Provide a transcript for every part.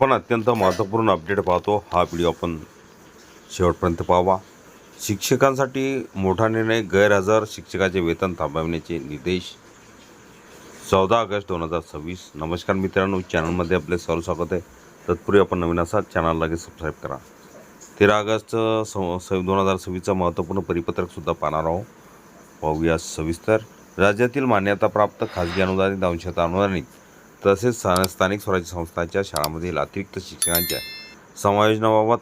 आपण अत्यंत महत्त्वपूर्ण अपडेट पाहतो. हा व्हिडिओ आपण शेवटपर्यंत पाहावा. शिक्षकांसाठी मोठा निर्णय. गैरहजर शिक्षकाचे वेतन थांबवण्याचे निर्देश. 14 ऑगस्ट 2026. नमस्कार मित्रांनो, चॅनलमध्ये आपले सर्व स्वागत आहे. तत्पूर्वी आपण नवीन असाल चॅनल लगेच सबस्क्राईब करा. 13 ऑगस्ट 2026चा महत्त्वपूर्ण परिपत्रकसुद्धा पाहणार आहोत. पाहूया सविस्तर. राज्यातील मान्यताप्राप्त खाजगी अनुदानित अंशतः अनुदानित तसेच स्थानिक स्वराज्य संस्थांच्या शाळांमधील अतिरिक्त शिक्षकांच्या समायोजनाबाबत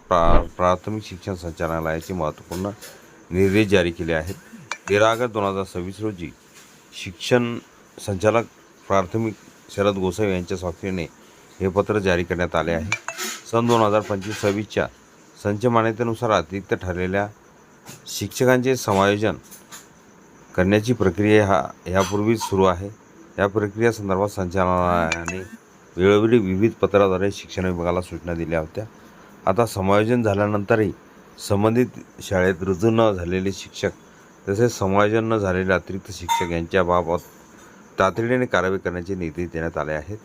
प्राथमिक शिक्षण संचालनालयाचे महत्त्वपूर्ण निर्देश जारी केले आहेत. 13 ऑगस्ट 2026 रोजी शिक्षण संचालक प्राथमिक शरद गोसावी यांच्या स्वाक्षरीने हे पत्र जारी करण्यात आले आहे. सन 2025-26च्या संच मान्यतेनुसार अतिरिक्त ठरलेल्या शिक्षकांचे समायोजन करण्याची प्रक्रिया यापूर्वीच सुरू आहे. या प्रक्रियेसंदर्भात संचालनालयाने वेळोवेळी विविध पत्राद्वारे शिक्षण विभागाला सूचना दिल्या होत्या. आता समायोजन झाल्यानंतरही संबंधित शाळेत रुजू न झालेले शिक्षक तसेच समायोजन न झालेले अतिरिक्त शिक्षक यांच्याबाबत तातडीने कारवाई करण्याचे निर्देश देण्यात आले आहेत.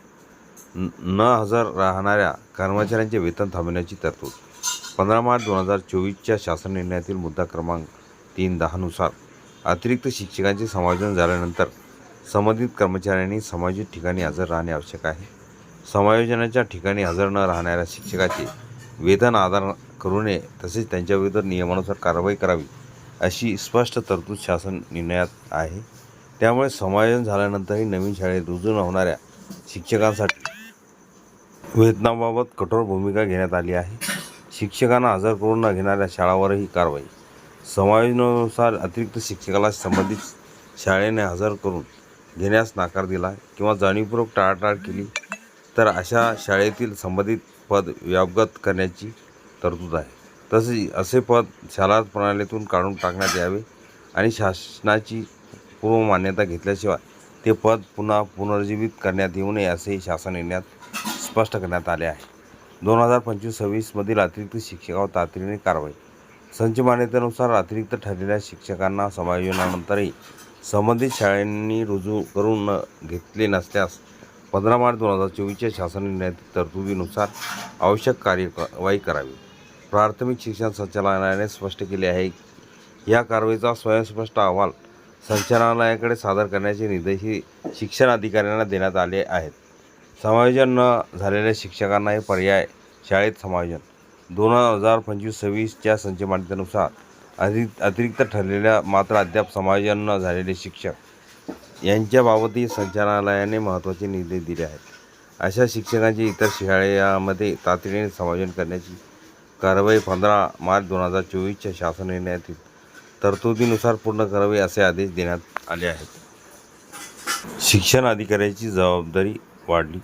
न हजर राहणाऱ्या कर्मचाऱ्यांचे वेतन थांबवण्याची तरतूद. 15 मार्च 2024च्या शासन निर्णयातील मुद्दा क्रमांक 3.10 नुसार अतिरिक्त शिक्षकांचे समायोजन झाल्यानंतर संबंधित कर्मचाऱ्यांनी समायोजित ठिकाणी हजर राहणे आवश्यक आहे. समायोजनाच्या ठिकाणी हजर न राहणाऱ्या शिक्षकाचे वेतन आधार करू नये तसेच त्यांच्याविरुद्ध नियमानुसार कारवाई करावी अशी स्पष्ट तरतूद शासन निर्णयात आहे. त्यामुळे समायोजन झाल्यानंतरही नवीन शाळेत रुजू न होणाऱ्या शिक्षकांसाठी वेतनाबाबत कठोर भूमिका घेण्यात आली आहे. शिक्षकांना हजर करून न घेणाऱ्या शाळांवरही कारवाई. समायोजनानुसार अतिरिक्त शिक्षकाला संबंधित शाळेने हजर करून घेण्यास नकार दिला किंवा जाणीवपूर्वक टाळाटाळ केली तर अशा शाळेतील संबंधित पद व्यापगत करण्याची तरतूद आहे. तसेच असे पद शाळा प्रणालीतून काढून टाकण्यात यावे आणि शासनाची पूर्व मान्यता घेतल्याशिवाय ते पद पुन्हा पुनर्जीवित करण्यात येऊ नये असे शासन निर्णयात स्पष्ट करण्यात आले आहे. 2025-26 मधील अतिरिक्त शिक्षकावर तातडीने कारवाई. संच मान्यतेनुसार अतिरिक्त ठरलेल्या शिक्षकांना समायोजनानंतरही संबंधित शाळांनी रुजू करून घेतले नसल्यास 15 मार्च 2024च्या शासन निर्णयातील तरतुदीनुसार आवश्यक कार्यवाही करावी. प्राथमिक शिक्षण संचालनालयाने स्पष्ट केले आहे. या कारवाईचा स्वयंस्पष्ट अहवाल संचालनालयाकडे सादर करण्याचे निर्देशही शिक्षण अधिकाऱ्यांना देण्यात आले आहेत. समायोजन न झालेल्या शिक्षकांना हे पर्याय शाळेत समायोजन. 2025-26च्या संच मान्यतेनुसार अतिरिक्त ठरलेल्या मात्र अद्याप समायोजन न झालेले शिक्षक यांच्याबाबतही संचालनालयाने महत्त्वाचे निर्देश दिले आहेत. अशा शिक्षकांचे इतर शाळांमध्ये तातडीने समायोजन करण्याची कारवाई 15 मार्च 2024च्या शासन निर्णयातील तरतुदीनुसार पूर्ण करावी असे आदेश देण्यात आले आहेत. शिक्षण अधिकाऱ्याची जबाबदारी वाढली.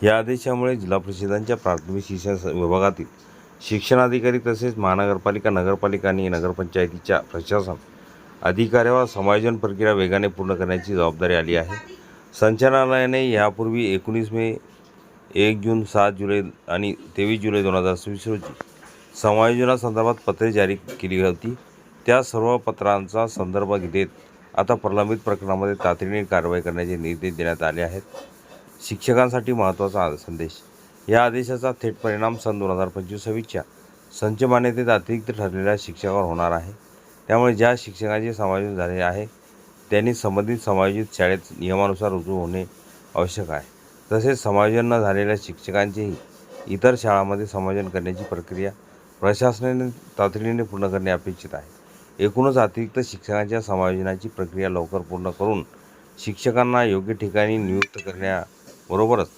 या आदेशामुळे जिल्हा परिषदांच्या प्राथमिक शिक्षण विभागातील शिक्षणाधिकारी तसेच महानगरपालिका, नगरपालिका आणि नगरपंचायतीच्या प्रशासन अधिकाऱ्यावर समायोजन प्रक्रिया वेगाने पूर्ण करण्याची जबाबदारी आली आहे. संचालनालयाने यापूर्वी 19 मे, 1 जून, 7 जुलै आणि 23 जुलै 2026 रोजी समायोजनासंदर्भात पत्रे जारी केली होती. त्या सर्व पत्रांचा संदर्भ देत आता प्रलंबित प्रकरणामध्ये तातडीने कारवाई करण्याचे निर्देश देण्यात आले आहेत. शिक्षकांसाठी महत्त्वाचा संदेश. या आदेशाचा थेट परिणाम सन 2025-26च्या संच मान्यतेत अतिरिक्त ठरलेल्या शिक्षकावर होणार आहे. त्यामुळे ज्या शिक्षकांचे समायोजन झाले आहे त्यांनी संबंधित समायोजित शाळेत नियमानुसार रुजू होणे आवश्यक आहे. तसेच समायोजन न झालेल्या शिक्षकांचेही इतर शाळांमध्ये समायोजन करण्याची प्रक्रिया प्रशासनाने तातडीने पूर्ण करणे अपेक्षित आहे. एकूणच अतिरिक्त शिक्षकांच्या समायोजनाची प्रक्रिया लवकर पूर्ण करून शिक्षकांना योग्य ठिकाणी नियुक्त करण्याबरोबरच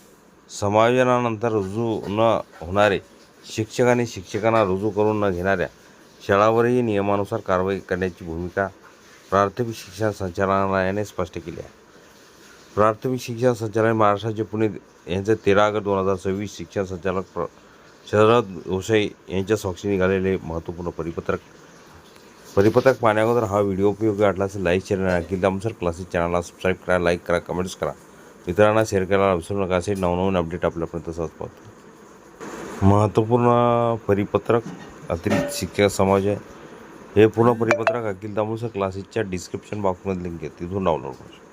समायोजनानंतर रुजू न होणारे शिक्षक आणि शिक्षकांना रुजू करून न घेणाऱ्या शाळांवरही नियमानुसार कारवाई करण्याची भूमिका प्राथमिक शिक्षण संचालनालयाने स्पष्ट केली आहे. प्राथमिक शिक्षण संचालनालय महाराष्ट्र राज्य पुणे यांचे 13 ऑगस्ट 2026 शिक्षण संचालक शरद गोसावी यांच्या स्वाक्षरी निघालेले महत्त्वपूर्ण परिपत्रक पाहण्याअगोदर हा व्हिडिओ उपयोगी वाटला असेल लाईक, शेअर आणि आणखी त्यानुसार क्लासेस चॅनलला सबस्क्राईब करा, लाईक करा, कमेंट्स करा, मित्रांना शेअर करायला विसरू नका. असे नवनवीन अपडेट आपल्यापर्यंत सहज पाहतो. महत्त्वपूर्ण परिपत्रक अतिरिक्त शिक्षक समायोजन. हे पूर्ण परिपत्रक अखिल तांबूसर क्लासेसच्या डिस्क्रिप्शन बॉक्समध्ये लिंक आहे, तिथून डाउनलोड करू शकता.